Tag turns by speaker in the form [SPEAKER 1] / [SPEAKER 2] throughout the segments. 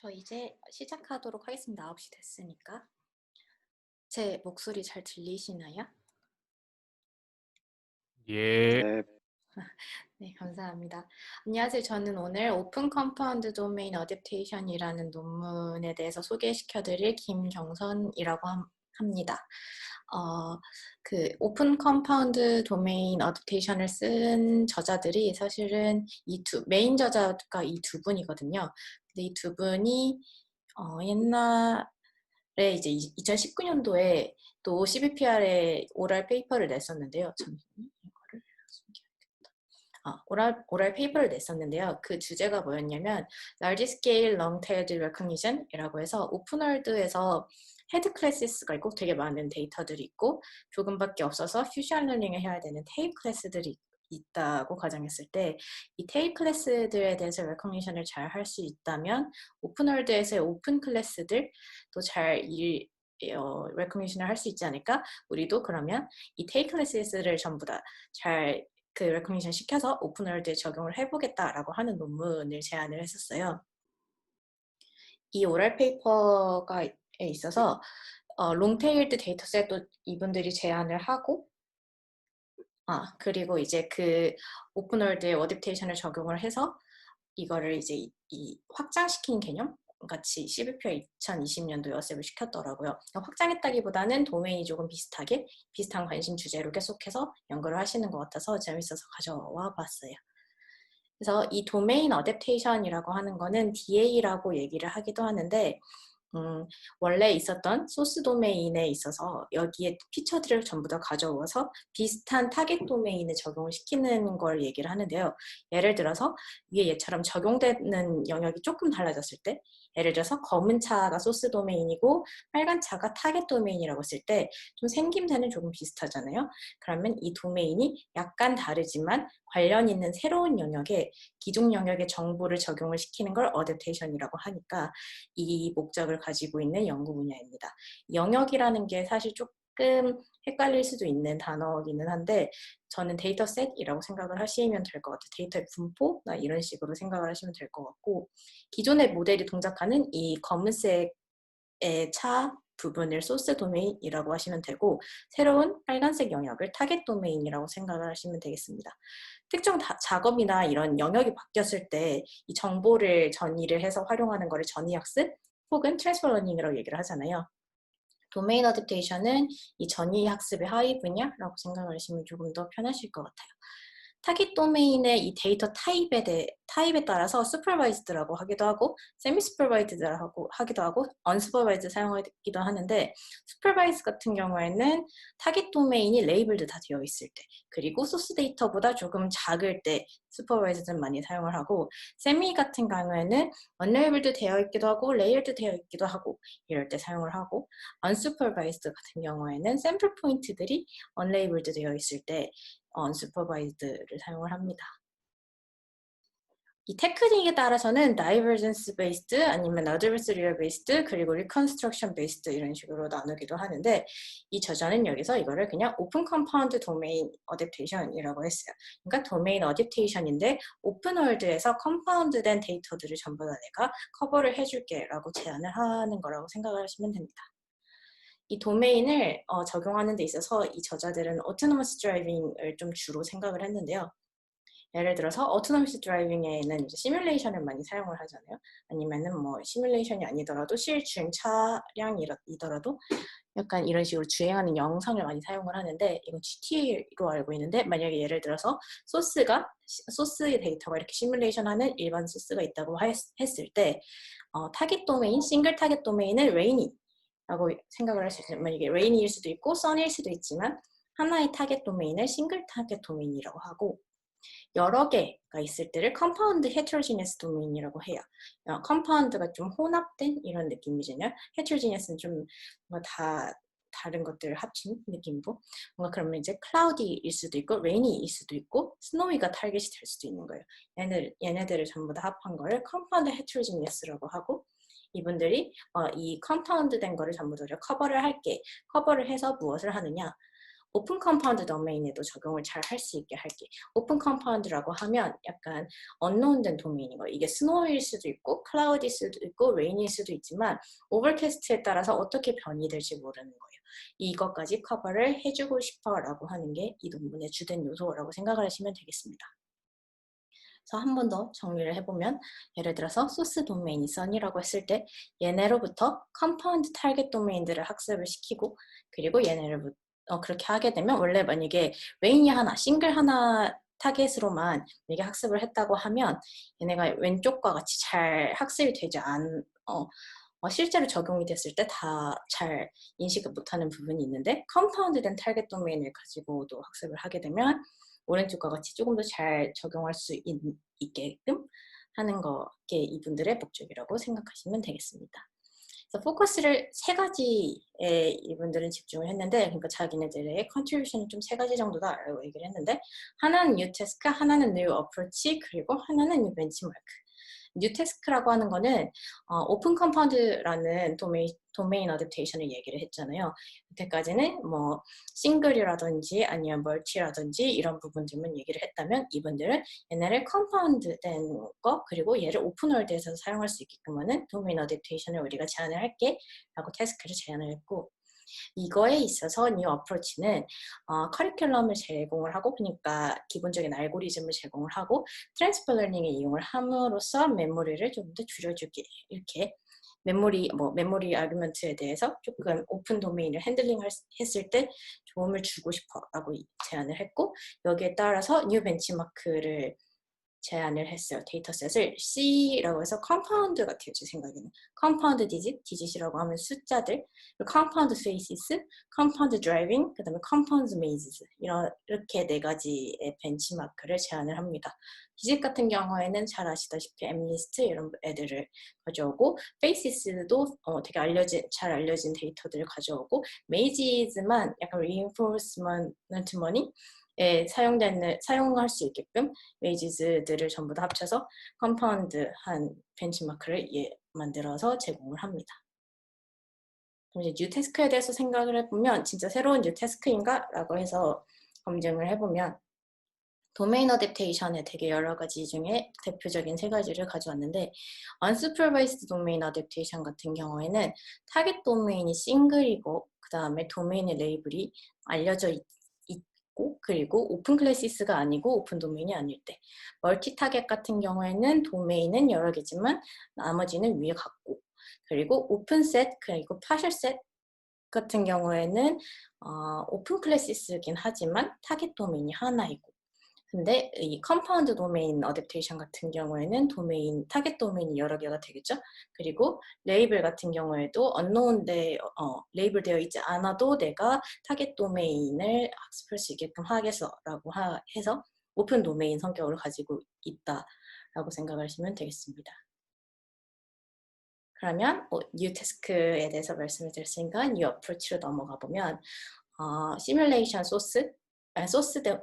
[SPEAKER 1] 저 이제 시작하도록 하겠습니다. 9시 됐으니까. 제 목소리 잘 들리시나요?
[SPEAKER 2] 예.
[SPEAKER 3] 네.
[SPEAKER 1] 네, 감사합니다. 안녕하세요. 저는 오늘 오픈 컴파운드 도메인 어댑테이션이라는 논문에 대해서 소개시켜 드릴 김경선이라고 합니다. 그 오픈 컴파운드 도메인 어댑테이션을 쓴 저자들이 사실은 메인 저자가 이 두 분이거든요. 근데 이 두 분이 옛날에 이제 2019년도에 또 CBPR에 오랄 페이퍼를 냈었는데요. 잠시만요. 이거를 오랄 페이퍼를 냈었는데요. 그 주제가 뭐였냐면 Large Scale Long-Tailed Recognition이라고 해서 오픈월드에서 헤드 클래스가 있고 되게 많은 데이터들이 있고 조금밖에 없어서 퓨전 러닝을 해야 되는 테이프 클래스들이 있다고 가정했을 때 이 테이프 클래스들에 대해서 레코니션을 잘 할 수 있다면 오픈월드에서의 오픈 클래스들도 잘 레코니션을 할 수 있지 않을까? 우리도 그러면 이 테이프 클래스를 전부 다잘 그 레코니션 시켜서 오픈월드에 적용을 해보겠다라고 하는 논문을 제안을 했었어요. 이 오랄 페이퍼에 있어서 롱테일드 데이터셋도 이분들이 제안을 하고 그리고 이제 그 오픈월드에 어댑테이션을 적용을 해서 이거를 이제 이 확장시킨 개념 같이 CBPR 2020년도 여셉을 시켰더라고요. 확장했다기보다는 도메인이 조금 비슷한 관심 주제로 계속해서 연구를 하시는 것 같아서 재밌어서 가져와 봤어요. 그래서 이 도메인 어댑테이션이라고 하는 거는 DA라고 얘기를 하기도 하는데 원래 있었던 소스 도메인에 있어서 여기에 피처들을 전부 다 가져와서 비슷한 타겟 도메인에 적용을 시키는 걸 얘기를 하는데요. 예를 들어서 위에 얘처럼 적용되는 영역이 조금 달라졌을 때 예를 들어서 검은 차가 소스 도메인이고 빨간 차가 타겟 도메인이라고 했을 때 좀 생김새는 조금 비슷하잖아요. 그러면 이 도메인이 약간 다르지만 관련 있는 새로운 영역에 기존 영역의 정보를 적용을 시키는 걸 어댑테이션이라고 하니까 이 목적을 가지고 있는 연구 분야입니다. 영역이라는 게 사실 조금 헷갈릴 수도 있는 단어이기는 한데 저는 데이터셋이라고 생각을 하시면 될 것 같아요. 데이터의 분포나 이런 식으로 생각을 하시면 될 것 같고 기존의 모델이 동작하는 이 검은색의 차 부분을 소스 도메인이라고 하시면 되고 새로운 빨간색 영역을 타겟 도메인이라고 생각을 하시면 되겠습니다. 특정 작업이나 이런 영역이 바뀌었을 때 이 정보를 전이를 해서 활용하는 거를 전이학습 혹은 트랜스퍼 러닝이라고 얘기를 하잖아요. 도메인 어댑테이션은 이 전이 학습의 하위 분야라고 생각을 하시면 조금 더 편하실 것 같아요. 타깃 도메인의 이 데이터 타입에 따라서 슈퍼바이즈드라고 하기도 하고 세미 슈퍼바이즈드라고 하기도 하고 언슈퍼바이즈드 사용하기도 하는데 슈퍼바이즈 같은 경우에는 타깃 도메인이 레이블드 다 되어 있을 때 그리고 소스 데이터보다 조금 작을 때 슈퍼바이즈드는 많이 사용을 하고 세미 같은 경우에는 언레이블드 되어 있기도 하고 레이어드 되어 있기도 하고 이럴 때 사용을 하고 언슈퍼바이즈드 같은 경우에는 샘플 포인트들이 언레이블드 되어 있을 때 언슈퍼바이즈드를 사용을 합니다. 이 테크닉에 따라서는 다이버전스 베이스드 아니면 어드버서리얼 베이스드 그리고 리컨스트럭션 베이스드 이런 식으로 나누기도 하는데 이 저자는 여기서 이거를 그냥 오픈 컴파운드 도메인 어댑테이션이라고 했어요. 그러니까 도메인 어댑테이션인데 오픈 월드에서 컴파운드된 데이터들을 전부 다 내가 커버를 해줄게 라고 제안을 하는 거라고 생각을 하시면 됩니다. 이 도메인을 적용하는 데 있어서 이 저자들은 autonomous driving을 좀 주로 생각을 했는데요. 예를 들어서 autonomous driving에는 이제 시뮬레이션을 많이 사용을 하잖아요. 아니면은 뭐 시뮬레이션이 아니더라도 실주행 차량이더라도 약간 이런 식으로 주행하는 영상을 많이 사용을 하는데 이건 GTA로 알고 있는데 만약에 예를 들어서 소스의 데이터가 이렇게 시뮬레이션하는 일반 소스가 있다고 했을 때 타깃 도메인, 싱글 타깃 도메인을 레이니라고 생각을 할 수 있어요. 이게 레이니일 수도 있고 써니일 수도 있지만 하나의 타겟 도메인을 싱글 타겟 도메인이라고 하고 여러 개가 있을 때를 컴파운드 헤테로지니어스 도메인이라고 해요. 컴파운드가 좀 혼합된 이런 느낌이잖아요. 헤테로지니어스는 좀 뭔가 다 다른 것들을 합친 느낌이고 뭔가 그러면 이제 클라우디일 수도 있고 레이니일 수도 있고 스노위가 타겟이 될 수도 있는 거예요. 얘네들을 전부 다 합한 거를 컴파운드 헤테로지니어스라고 하고 이분들이 이 컴파운드 된 거를 전부 다 커버를 할게. 커버를 해서 무엇을 하느냐. 오픈 컴파운드 도메인에도 적용을 잘 할 수 있게 할게. 오픈 컴파운드라고 하면 약간 언노운된 도메인인 거예요. 이게 스노우일 수도 있고 클라우디일 수도 있고 레인일 수도 있지만 오버캐스트에 따라서 어떻게 변이 될지 모르는 거예요. 이것까지 커버를 해주고 싶어라고 하는 게 이 논문의 주된 요소라고 생각을 하시면 되겠습니다. 그래서 한 번 더 정리를 해보면 예를 들어서 소스 도메인이 sun이라고 했을 때 얘네로부터 컴파운드 타겟 도메인들을 학습을 시키고 그리고 얘네를 그렇게 하게 되면 원래 만약에 메인이 하나, 싱글 하나 타겟으로만 이게 학습을 했다고 하면 얘네가 왼쪽과 같이 잘 학습이 되지 실제로 적용이 됐을 때 다 잘 인식을 못하는 부분이 있는데 컴파운드된 타겟 도메인을 가지고도 학습을 하게 되면 오른쪽과 같이 조금 더 잘 적용할 수 있게끔 하는 게 이분들의 목적이라고 생각하시면 되겠습니다. 그래서 포커스를 세 가지에 이분들은 집중을 했는데, 그러니까 자기네들의 컨트리뷰션이 좀 세 가지 정도다라고 얘기를 했는데, 하나는 뉴 태스크, 하나는 뉴 어프로치, 그리고 하나는 뉴 벤치마크. 뉴 태스크라고 하는 거는 오픈 컴파운드라는 도메인 어댑테이션을 얘기를 했잖아요. 그때까지는 뭐 싱글이라든지 아니면 멀티라든지 이런 부분들만 얘기를 했다면 이분들은 얘네를 컴파운드된 거 그리고 얘를 오픈월드에서 사용할 수 있게끔 하는 도메인 어댑테이션을 우리가 제안을 할게 라고 태스크를 제안을 했고, 이거에 있어서 뉴 어프로치는 커리큘럼을 제공을 하고, 그러니까 기본적인 알고리즘을 제공을 하고 트랜스퍼 러닝에 이용을 함으로써 메모리를 좀 더 줄여주기, 이렇게 메모리 아규먼트에 대해서 조금 오픈 도메인을 핸들링 했을 때 도움을 주고 싶어라고 제안을 했고, 여기에 따라서 뉴 벤치마크를 제안을 했어요. 데이터셋을 C라고 해서 컴파운드 같아요. 제 생각에는. 컴파운드 디짓이라고 하면 숫자들, 컴파운드 페이시스, 컴파운드 드라이빙, 그 다음에 컴파운드 메이즈스, 이렇게 네 가지의 벤치마크를 제안을 합니다. 디짓 같은 경우에는 잘 아시다시피 엠리스트 이런 애들을 가져오고, 페이시스도 되게 잘 알려진 데이터들을 가져오고, 메이지즈만 약간 reinforcement money 사용할 수 있게끔 웨이지즈들을 전부 다 합쳐서 컴파운드한 벤치마크를 만들어서 제공을 합니다. 그럼 이제 뉴 태스크에 대해서 생각을 해보면 진짜 새로운 뉴 태스크인가? 라고 해서 검증을 해보면 도메인 어댑테이션의 되게 여러 가지 중에 대표적인 세 가지를 가져왔는데, unsupervised 도메인 어댑테이션 같은 경우에는 타겟 도메인이 싱글이고 그 다음에 도메인의 레이블이 알려져 있고 그리고 오픈 클래시스가 아니고 오픈 도메인이 아닐 때, 멀티 타겟 같은 경우에는 도메인은 여러 개지만 나머지는 위에 같고, 그리고 오픈 셋 그리고 파셜 셋 같은 경우에는 오픈 클래시스긴 하지만 타겟 도메인이 하나이고, 근데 이 컴파운드 도메인 어댑테이션 같은 경우에는 타겟 도메인이 여러 개가 되겠죠. 그리고 레이블 같은 경우에도 unknown데 레이블 되어 있지 않아도 내가 타겟 도메인을 학습할 수 있게끔 하겠어라고 해서 오픈 도메인 성격을 가지고 있다라고 생각하시면 되겠습니다. 그러면 뉴 태스크에 대해서 말씀을 드렸으니까 뉴 어프로치로 넘어가 보면 시뮬레이션 소스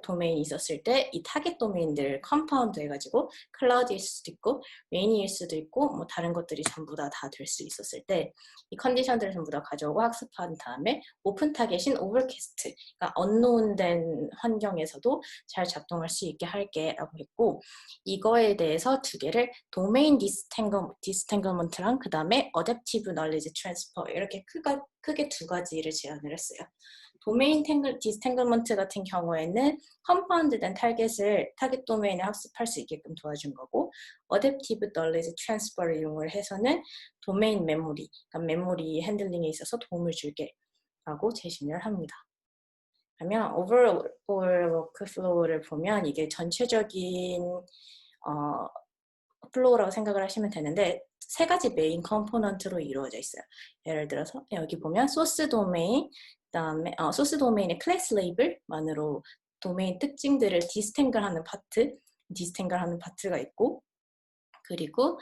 [SPEAKER 1] 도메인이 있었을 때 이 타겟 도메인들을 컴파운드 해가지고 클라우드일 수도 있고 레인일 수도 있고 뭐 다른 것들이 전부 다 될 수 있었을 때 이 컨디션들을 전부 다 가져오고 학습한 다음에 오픈 타겟인 오버캐스트, 그러니까 언노운된 환경에서도 잘 작동할 수 있게 할게 라고 했고, 이거에 대해서 두 개를 도메인 디스탱글먼트랑 그 다음에 어댑티브 널리지 트랜스퍼 이렇게 크게 두 가지를 제안을 했어요. 도메인 디스탱글먼트 같은 경우에는 컴파운드된 타겟 도메인을 학습할 수 있게끔 도와준 거고, 어댑티브 널리지 트랜스퍼를 이용을 해서는 도메인 메모리, 그러니까 메모리 핸들링에 있어서 도움을 줄게 라고 제시를 합니다. 그러면 오버올 워크플로우를 보면 이게 전체적인 플로우라고 생각을 하시면 되는데 세 가지 메인 컴포넌트로 이루어져 있어요. 예를 들어서 여기 보면 소스 도메인, 그다음에 소스 도메인의 클래스 레이블만으로 도메인 특징들을 디스탱글하는 파트가 있고, 그리고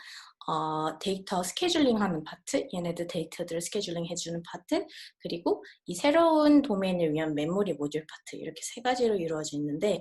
[SPEAKER 1] 데이터 스케줄링하는 파트, 얘네들 데이터들을 스케줄링 해주는 파트, 그리고 이 새로운 도메인을 위한 메모리 모듈 파트, 이렇게 세 가지로 이루어져 있는데,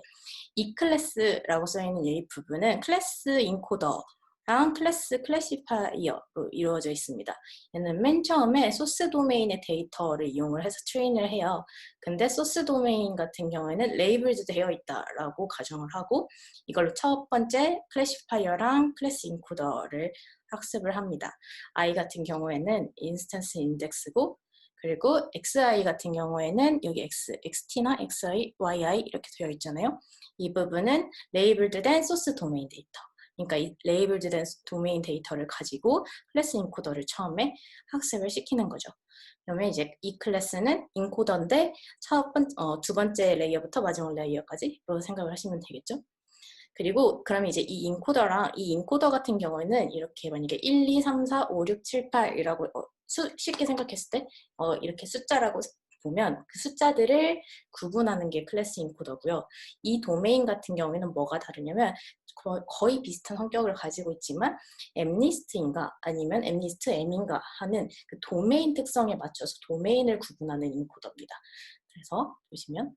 [SPEAKER 1] 이 클래스라고 써있는 이 부분은 클래스 인코더 다음 클래스 클래시파이어로 이루어져 있습니다. 얘는 맨 처음에 소스 도메인의 데이터를 이용을 해서 트레인을 해요. 근데 소스 도메인 같은 경우에는 레이블드 되어 있다라고 가정을 하고 이걸로 첫 번째 클래시파이어랑 클래스 인코더를 학습을 합니다. I 같은 경우에는 인스턴스 인덱스고 그리고 XI 같은 경우에는 여기 XT나 XI, YI 이렇게 되어 있잖아요. 이 부분은 레이블드 된 소스 도메인 데이터. 그러니까 이 레이블드 된 도메인 데이터를 가지고 클래스 인코더를 처음에 학습을 시키는 거죠. 그러면 이제 이 클래스는 인코더인데 두 번째 레이어부터 마지막 레이어까지로 생각을 하시면 되겠죠. 그리고 그러면 이제 이 인코더 같은 경우에는 이렇게 만약에 1, 2, 3, 4, 5, 6, 7, 8이라고 쉽게 생각했을 때 이렇게 숫자라고 보면 그 숫자들을 구분하는 게 클래스 인코더고요. 이 도메인 같은 경우에는 뭐가 다르냐면 거의 비슷한 성격을 가지고 있지만 엠리스트인가 아니면 엠리스트 M인가 하는 그 도메인 특성에 맞춰서 도메인을 구분하는 인코더입니다. 그래서 보시면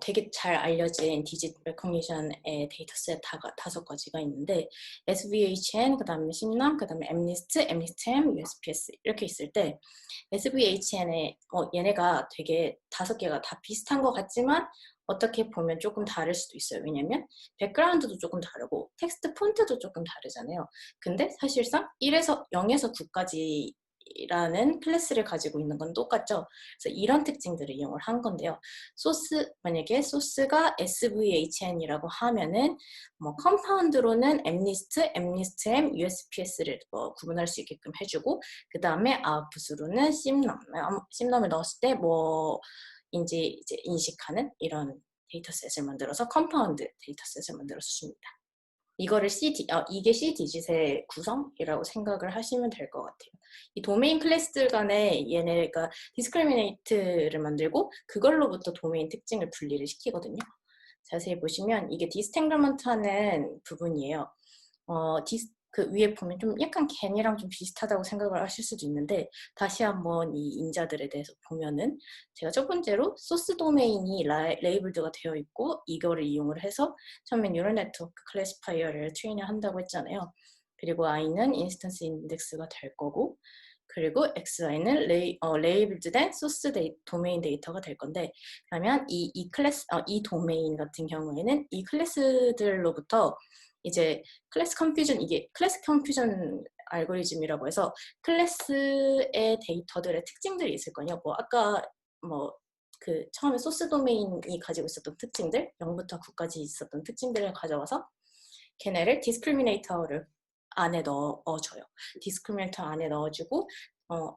[SPEAKER 1] 되게 잘 알려진 디짓 레코니션의 데이터셋 5가지가 있는데 SVHN, 그 다음에 심남, 그 다음에 엠리스트, 엠리스트M, USPS 이렇게 있을 때 SVHN에 얘네가 되게 5개가 다 비슷한 것 같지만 어떻게 보면 조금 다를 수도 있어요. 왜냐면 백그라운드도 조금 다르고 텍스트 폰트도 조금 다르잖아요. 근데 사실상 0에서 9까지 라는 클래스를 가지고 있는 건 똑같죠. 그래서 이런 특징들을 이용을 한 건데요. 만약에 소스가 SVHN이라고 하면은 컴파운드로는 엠리스트, 엠리스트M, USPS를 구분할 수 있게끔 해주고 그 다음에 아웃풋으로는 심넘을 넣었을 때 뭐인지 이제 인식하는 이런 데이터셋을 만들어서 컴파운드 데이터셋을 만들어서 줍니다. 이게 C 디짓의 구성이라고 생각을 하시면 될 것 같아요. 이 도메인 클래스들 간에 얘네가 디스크리미네이트를 만들고 그걸로부터 도메인 특징을 분리를 시키거든요. 자세히 보시면 이게 디스탱글먼트 하는 부분이에요. 그 위에 보면 좀 약간 겐이랑 좀 비슷하다고 생각을 하실 수도 있는데 다시 한번 이 인자들에 대해서 보면은 제가 첫 번째로 소스 도메인이 레이블드가 되어 있고 이거를 이용을 해서 처음에 뉴럴 네트워크 클래시파이어를 트레인을 한다고 했잖아요. 그리고 I는 인스턴스 인덱스가 될 거고 그리고 XI는 레이블드된 소스 도메인 데이터가 될 건데 그러면 이 도메인 같은 경우에는 이 클래스들로부터 이제 이게 클래스 컴퓨전 알고리즘이라고 해서 클래스의 데이터들의 특징들이 있을 거예요. 아까 그 처음에 소스 도메인이 가지고 있었던 특징들, 0부터 9까지 있었던 특징들을 가져와서 걔네를 디스크리미네이터를 안에 넣어줘요. 디스크리미네이터 안에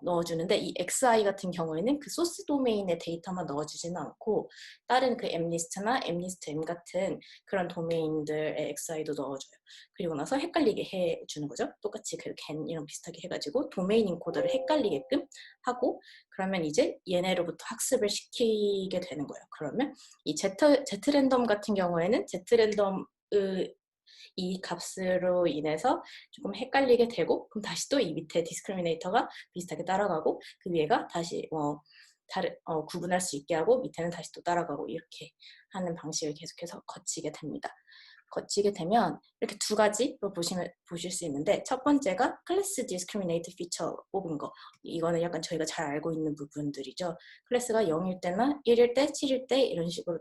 [SPEAKER 1] 넣어주는데 이 XI 같은 경우에는 그 소스 도메인의 데이터만 넣어주지는 않고 다른 그 엠리스트나 엠리스트 M 같은 그런 도메인들의 XI도 넣어줘요. 그리고 나서 헷갈리게 해주는 거죠. 똑같이 그 겐이랑 비슷하게 해가지고 도메인 인코더를 헷갈리게끔 하고 그러면 이제 얘네로부터 학습을 시키게 되는 거예요. 그러면 이 Z랜덤 같은 경우에는 Z랜덤 이 값으로 인해서 조금 헷갈리게 되고 그럼 다시 또 이 밑에 디스크리미네이터가 비슷하게 따라가고 그 위에가 다시 구분할 수 있게 하고 밑에는 다시 또 따라가고 이렇게 하는 방식을 계속해서 거치게 됩니다. 거치게 되면 이렇게 2가지로 보실 수 있는데 첫 번째가 클래스 디스크리미네이트 피처 뽑은 거 이거는 약간 저희가 잘 알고 있는 부분들이죠. 클래스가 0일 때나 1일 때, 7일 때 이런 식으로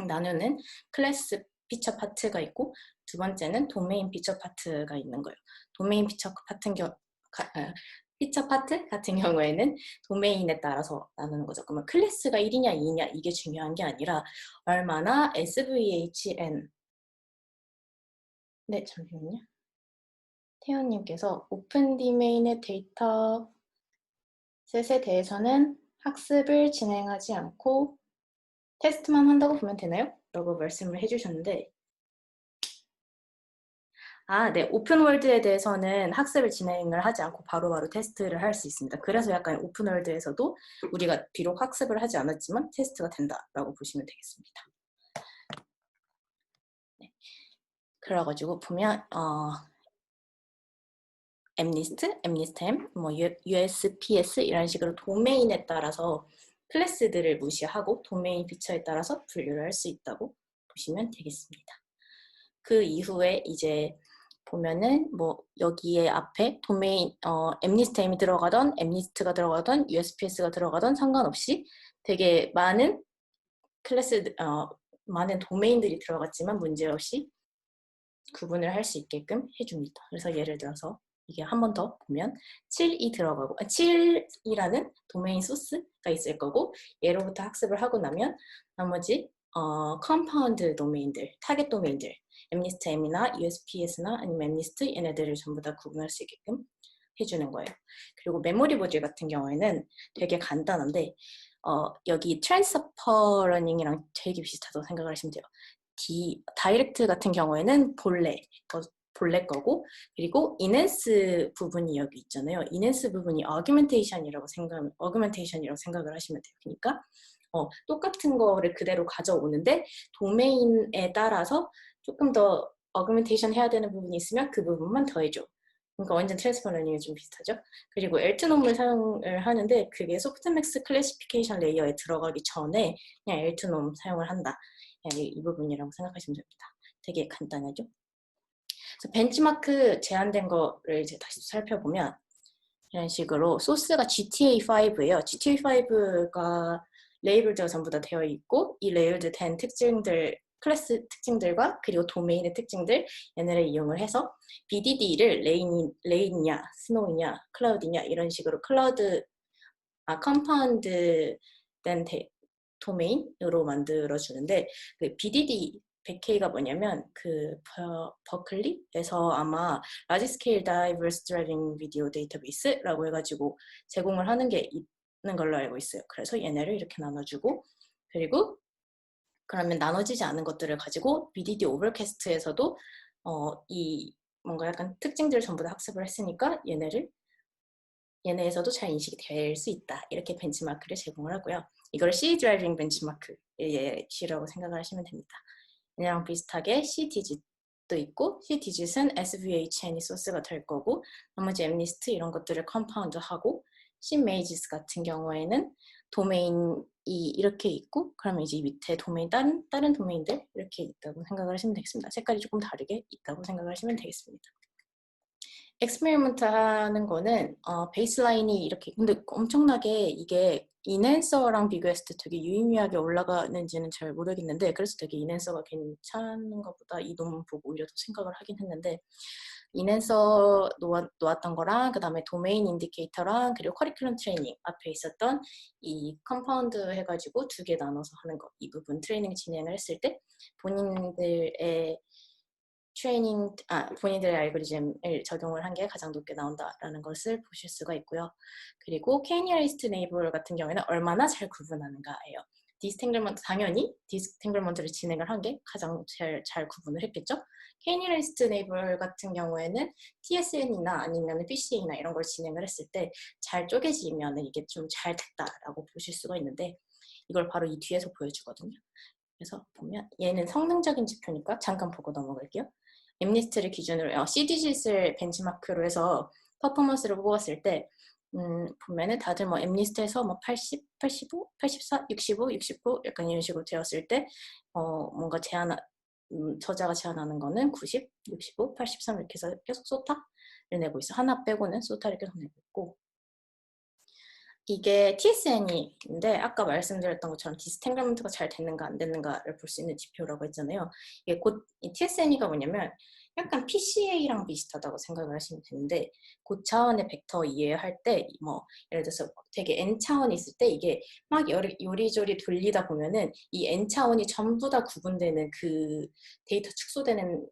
[SPEAKER 1] 나누는 클래스 피처 파트가 있고 두 번째는 도메인 피처 파트가 있는 거예요. 도메인 피처 파트 같은 경우에는 도메인에 따라서 나누는 거죠. 그러면 클래스가 1이냐 2냐 이게 중요한 게 아니라 얼마나 SVHN 네 잠시만요. 태연님께서 오픈 도메인의 데이터 셋에 대해서는 학습을 진행하지 않고 테스트만 한다고 보면 되나요? 라고 말씀을 해주셨는데 네. 오픈월드에 대해서는 학습을 진행을 하지 않고 바로바로 테스트를 할 수 있습니다. 그래서 약간 오픈월드에서도 우리가 비록 학습을 하지 않았지만 테스트가 된다라고 보시면 되겠습니다. 네. 그래가지고 보면 엠리스트, 엠리스트M, USPS 이런 식으로 도메인에 따라서 클래스들을 무시하고 도메인 피처에 따라서 분류를 할 수 있다고 보시면 되겠습니다. 그 이후에 이제 보면은 뭐 여기에 앞에 도메인 엠니스트임이 들어가던 엠니스트가 들어가던 USPS가 들어가던 상관없이 되게 많은 많은 도메인들이 들어갔지만 문제없이 구분을 할 수 있게끔 해줍니다. 그래서 예를 들어서 이게 한 번 더 보면 7이 들어가고 7이라는 도메인 소스가 있을 거고 얘로부터 학습을 하고 나면 나머지 컴파운드 도메인들, 타겟 도메인들 엠니스트 M이나 USPS나 아니면 엠니스트 얘네들을 전부 다 구분할 수 있게끔 해주는 거예요. 그리고 메모리 모듈 같은 경우에는 되게 간단한데 여기 트랜스퍼 러닝이랑 되게 비슷하다고 생각을 하시면 돼요. 다이렉트 같은 경우에는 본래 거고 그리고 이넨스 부분이 여기 있잖아요. 이넨스 부분이 어규멘테이션이라고 생각을 하시면 돼요. 그러니까 똑같은 거를 그대로 가져오는데 도메인에 따라서 조금 더 어규멘테이션 해야 되는 부분이 있으면 그 부분만 더해줘. 그러니까 완전 트랜스퍼 러닝이 좀 비슷하죠. 그리고 엘트놈을 사용을 하는데 그게 소프트맥스 클래시피케이션 레이어에 들어가기 전에 그냥 엘트놈 사용을 한다. 이 부분이라고 생각하시면 됩니다. 되게 간단하죠. 그래서 벤치마크 제한된 거를 이제 다시 살펴보면 이런 식으로 소스가 GTA5예요. GTA5가 레이블드가 전부 다 되어 있고 이 레이블드 된 특징들, 클래스 특징들과 그리고 도메인의 특징들 얘네를 이용을 해서 BDD를 레인이냐, 스노우냐, 클라우드냐 이런 식으로 컴파운드 된 도메인으로 만들어주는데 그 BDD 100K가 뭐냐면 그 버클리에서 아마 라지 스케일 다이버스 드라이빙 비디오 데이터베이스라고 해가지고 제공을 하는 게 있는 걸로 알고 있어요. 그래서 얘네를 이렇게 나눠주고 그리고 그러면 나눠지지 않은 것들을 가지고 BDD 오버캐스트에서도 이 뭔가 약간 특징들을 전부 다 학습을 했으니까 얘네에서도 잘 인식이 될 수 있다. 이렇게 벤치마크를 제공을 하고요. 이걸 C 드라이빙 벤치마크의 C라고 생각을 하시면 됩니다. 얘랑 비슷하게 C 디짓도 있고 C 디짓은 SVHN이 소스가 될 거고 나머지 엠리스트 이런 것들을 컴파운드하고 C 메이지스 같은 경우에는 도메인이 이렇게 있고 그러면 이제 밑에 도메인 다른 도메인들 이렇게 있다고 생각을 하시면 되겠습니다. 색깔이 조금 다르게 있다고 생각을 하시면 되겠습니다. 엑스페리먼트 하는 거는 베이스라인이 이렇게 근데 엄청나게 이게 인앤서랑 비교했을 때 되게 유의미하게 올라가는지는 잘 모르겠는데 그래서 되게 인앤서가 괜찮은 것보다 이 논문 보고 오히려 더 생각을 하긴 했는데 인앤서 놓았던 거랑 그 다음에 도메인 인디케이터랑 그리고 커리큘럼 트레이닝 앞에 있었던 이 컴파운드 해가지고 두 개 나눠서 하는 거 이 부분 트레이닝 진행을 했을 때 본인들의 본인들의 알고리즘을 적용을 한 게 가장 높게 나온다라는 것을 보실 수가 있고요. 그리고 K-Nearest Neighbor 같은 경우에는 얼마나 잘 구분하는가예요. 당연히 디스탱글먼트를 진행을 한 게 가장 잘 구분을 했겠죠. K-Nearest Neighbor 같은 경우에는 TSN이나 아니면 PCA나 이런 걸 진행을 했을 때 잘 쪼개지면 이게 좀 잘 됐다라고 보실 수가 있는데 이걸 바로 이 뒤에서 보여주거든요. 그래서 보면 얘는 성능적인 지표니까 잠깐 보고 넘어갈게요. 엠니스트를 기준으로 CDGit을 벤치마크로 해서 퍼포먼스를 뽑았을 때 보면은 다들 뭐 엠니스트에서 뭐 80, 85, 84, 65, 69 약간 이런 식으로 되었을 때 뭔가 저자가 제안하는 거는 90, 65, 83 이렇게 해서 계속 소타를 내고 있어. 하나 빼고는 소타를 계속 내고 있고 이게 TSN인데 아까 말씀드렸던 것처럼 디스탱글먼트가 잘 됐는가 안 됐는가를 볼 수 있는 지표라고 했잖아요. 이게 곧 TSN이가 뭐냐면 약간 PCA랑 비슷하다고 생각을 하시면 되는데 고차원의 벡터 이해할 때 뭐 예를 들어서 되게 N차원이 있을 때 이게 막 요리조리 돌리다 보면은 이 N차원이 전부 다 구분되는 그 데이터 축소되는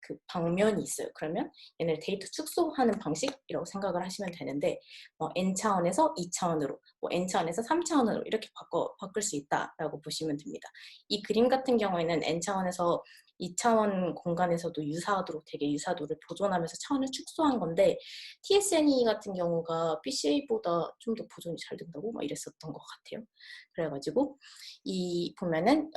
[SPEAKER 1] 그 방면이 있어요. 그러면 얘네를 데이터 축소하는 방식이라고 생각을 하시면 되는데 N차원에서 2차원으로, N차원에서 3차원으로 이렇게 바꿀 수 있다라고 보시면 됩니다. 이 그림 같은 경우에는 N차원에서 2차원 공간에서도 유사하도록 되게 유사도를 보존하면서 차원을 축소한 건데 TSNE 같은 경우가 PCA보다 좀 더 보존이 잘 된다고 막 이랬었던 것 같아요. 그래가지고 이 보면은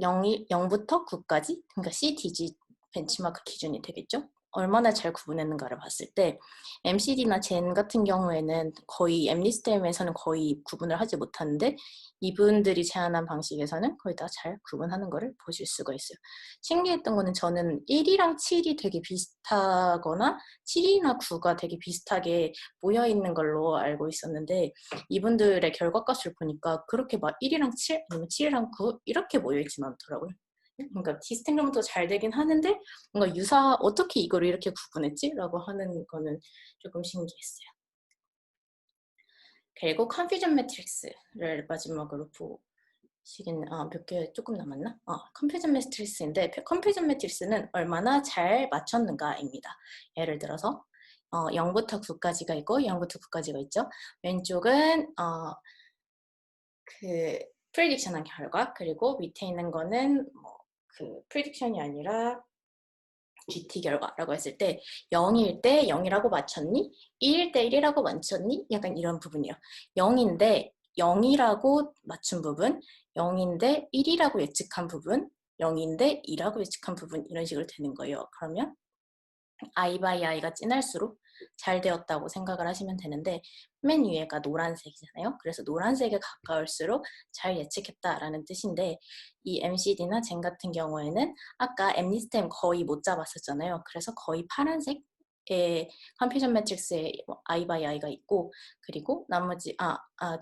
[SPEAKER 1] 0부터 9까지 그러니까 C 디짓 벤치마크 기준이 되겠죠. 얼마나 잘 구분했는가를 봤을 때 MCD나 젠 같은 경우에는 거의 엠리스템에서는 거의 구분을 하지 못하는데 이분들이 제안한 방식에서는 거의 다 잘 구분하는 것을 보실 수가 있어요. 신기했던 거는 저는 1이랑 7이 되게 비슷하거나 7이나 9가 되게 비슷하게 모여있는 걸로 알고 있었는데 이분들의 결과값을 보니까 그렇게 막 1이랑 7 아니면 7이랑 9 이렇게 모여있지는 않더라고요. 그러니까 디스탱글먼트가 잘 되긴 하는데 뭔가 어떻게 이거를 이렇게 구분했지? 라고 하는 거는 조금 신기했어요. 그리고 컨퓨전 매트릭스를 마지막으로 보시겠네. 몇 개 조금 남았나? 컨퓨전 매트릭스인데 컨퓨전 매트릭스는 얼마나 잘 맞췄는가입니다. 예를 들어서 0부터 9까지가 있고 0부터 9까지가 있죠. 왼쪽은 그 프레딕션한 결과, 그리고 밑에 있는 거는 그 프레딕션이 아니라 GT 결과라고 했을 때 0일 때 0이라고 맞췄니? 1일 때 1이라고 맞췄니? 약간 이런 부분이요. 0인데 0이라고 맞춘 부분, 0인데 1이라고 예측한 부분, 0인데 2라고 예측한 부분, 이런 식으로 되는 거예요. 그러면 I by I가 진할수록 잘 되었다고 생각을 하시면 되는데 맨 위에가 노란색이잖아요. 그래서 노란색에 가까울수록 잘 예측했다라는 뜻인데 이 MCD나 젠 같은 경우에는 아까 엠리스템 거의 못 잡았었잖아요. 그래서 거의 파란색의 컨퓨전 매트릭스에 I by I가 있고 그리고 나머지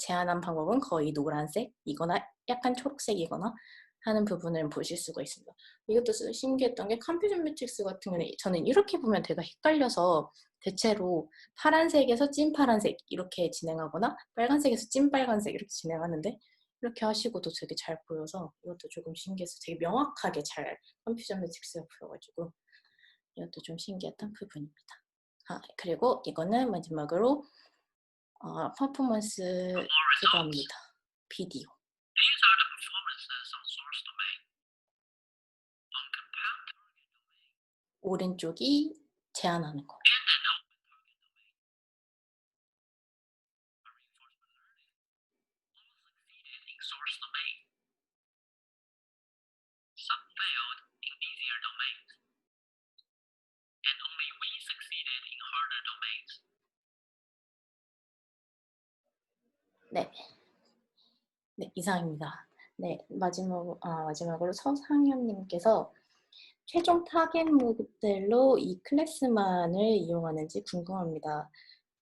[SPEAKER 1] 제안한 방법은 거의 노란색이거나 약간 초록색이거나 하는 부분을 보실 수가 있습니다. 이것도 신기했던 게 컴퓨전 매트릭스 같은 경우는 저는 이렇게 보면 되게 헷갈려서 대체로 파란색에서 찐 파란색 이렇게 진행하거나 빨간색에서 찐 빨간색 이렇게 진행하는데 이렇게 하시고도 되게 잘 보여서 이것도 조금 신기해서 되게 명확하게 잘 컴퓨전 매트릭스가 보여가지고 이것도 좀 신기했던 부분입니다. 그리고 이거는 마지막으로 퍼포먼스 그거입니다. 비디오. 오른쪽이 제한하는 거. 네, 네 이상입니다. 네, 마지막으로 서상현님께서 최종 타겟 모델로 이 클래스만을 이용하는지 궁금합니다.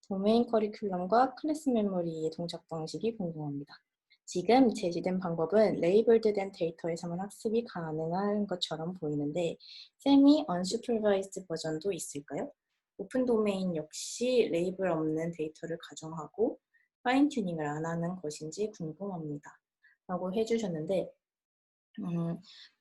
[SPEAKER 1] 도메인 커리큘럼과 클래스 메모리의 동작 방식이 궁금합니다. 지금 제시된 방법은 레이블드된 데이터에서만 학습이 가능한 것처럼 보이는데 세미 언슈퍼바이즈드 버전도 있을까요? 오픈 도메인 역시 레이블 없는 데이터를 가정하고 파인 튜닝을 안 하는 것인지 궁금합니다. 라고 해주셨는데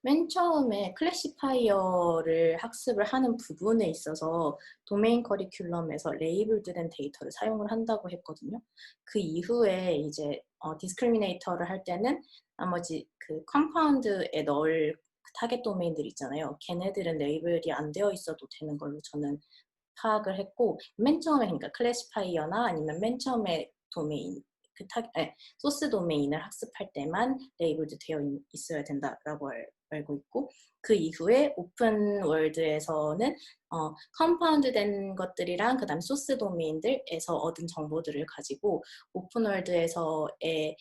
[SPEAKER 1] 맨 처음에 클래시파이어를 학습을 하는 부분에 있어서 도메인 커리큘럼에서 레이블드된 데이터를 사용을 한다고 했거든요. 그 이후에 이제 디스크리미네이터를 할 때는 나머지 그 컴파운드에 넣을 타겟 도메인들 있잖아요. 걔네들은 레이블이 안 되어 있어도 되는 걸로 저는 파악을 했고 맨 처음에 그러니까 클래시파이어나 아니면 맨 처음에 도메인 소스 도메인을 학습할 때만 레이블드 되어 있어야 된다라고 알고 있고 그 이후에 오픈 월드에서는 컴파운드 된 것들이랑 그 다음 소스 도메인들에서 얻은 정보들을 가지고 오픈 월드에서의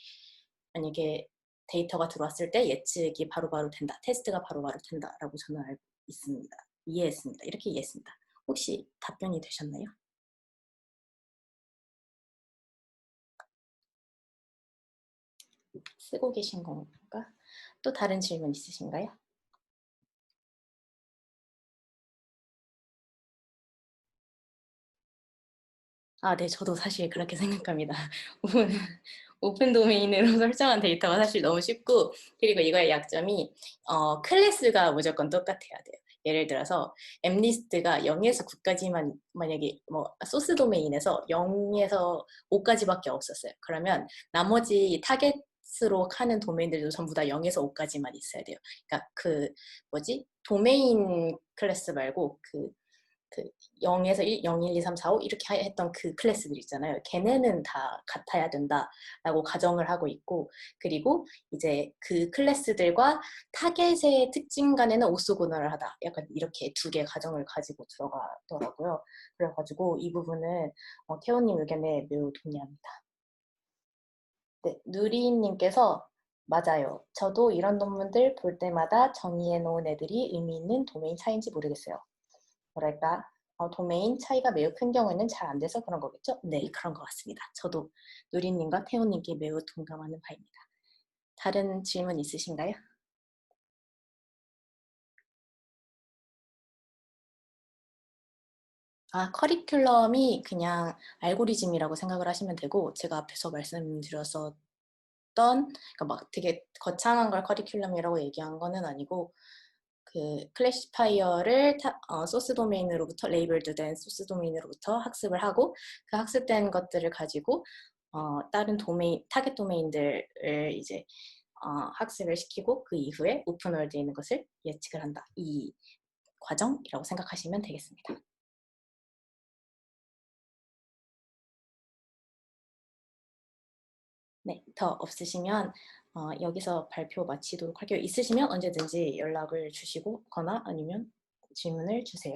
[SPEAKER 1] 만약에 데이터가 들어왔을 때 예측이 바로바로 된다, 테스트가 바로바로 된다라고 저는 알고 있습니다. 이해했습니다. 이렇게 이해했습니다. 혹시 답변이 되셨나요? 쓰고 계신 건가? 또 다른 질문 있으신가요? 네, 저도 사실 그렇게 생각합니다. 오픈 도메인으로 설정한 데이터가 사실 너무 쉽고 그리고 이거의 약점이 클래스가 무조건 똑같아야 돼요. 예를 들어서 엠리스트가 0에서 9까지만 만약에 소스 도메인에서 0에서 5까지밖에 없었어요. 그러면 나머지 타겟으로 하는 도메인들도 전부 다 0에서 5까지만 있어야 돼요. 그러니까 도메인 클래스 말고 그 0에서 1, 0, 1, 2, 3, 4, 5 이렇게 했던 그 클래스들 있잖아요. 걔네는 다 같아야 된다라고 가정을 하고 있고, 그리고 이제 그 클래스들과 타겟의 특징 간에는 오소고널을 하다. 약간 이렇게 두 개 가정을 가지고 들어가더라고요. 그래가지고 이 부분은 태호님 의견에 매우 동의합니다. 네, 누리님께서 맞아요. 저도 이런 논문들 볼 때마다 정의해 놓은 애들이 의미 있는 도메인 차이인지 모르겠어요. 뭐랄까, 도메인 차이가 매우 큰 경우에는 잘 안 돼서 그런 거겠죠? 네, 그런 것 같습니다. 저도 누리님과 태호님께 매우 동감하는 바입니다. 다른 질문 있으신가요? 커리큘럼이 그냥 알고리즘이라고 생각을 하시면 되고, 제가 앞에서 말씀드렸었던, 그러니까 막 되게 거창한 걸 커리큘럼이라고 얘기한 거는 아니고, 그 클래시파이어를 소스 도메인으로부터 레이블드 된 소스 도메인으로부터 학습을 하고 그 학습된 것들을 가지고 다른 도메인 타겟 도메인들을 이제 학습을 시키고 그 이후에 오픈 월드에 있는 것을 예측을 한다. 이 과정이라고 생각하시면 되겠습니다. 네, 더 없으시면 여기서 발표 마치도록 할게요. 있으시면 언제든지 연락을 주시거나 아니면 질문을 주세요.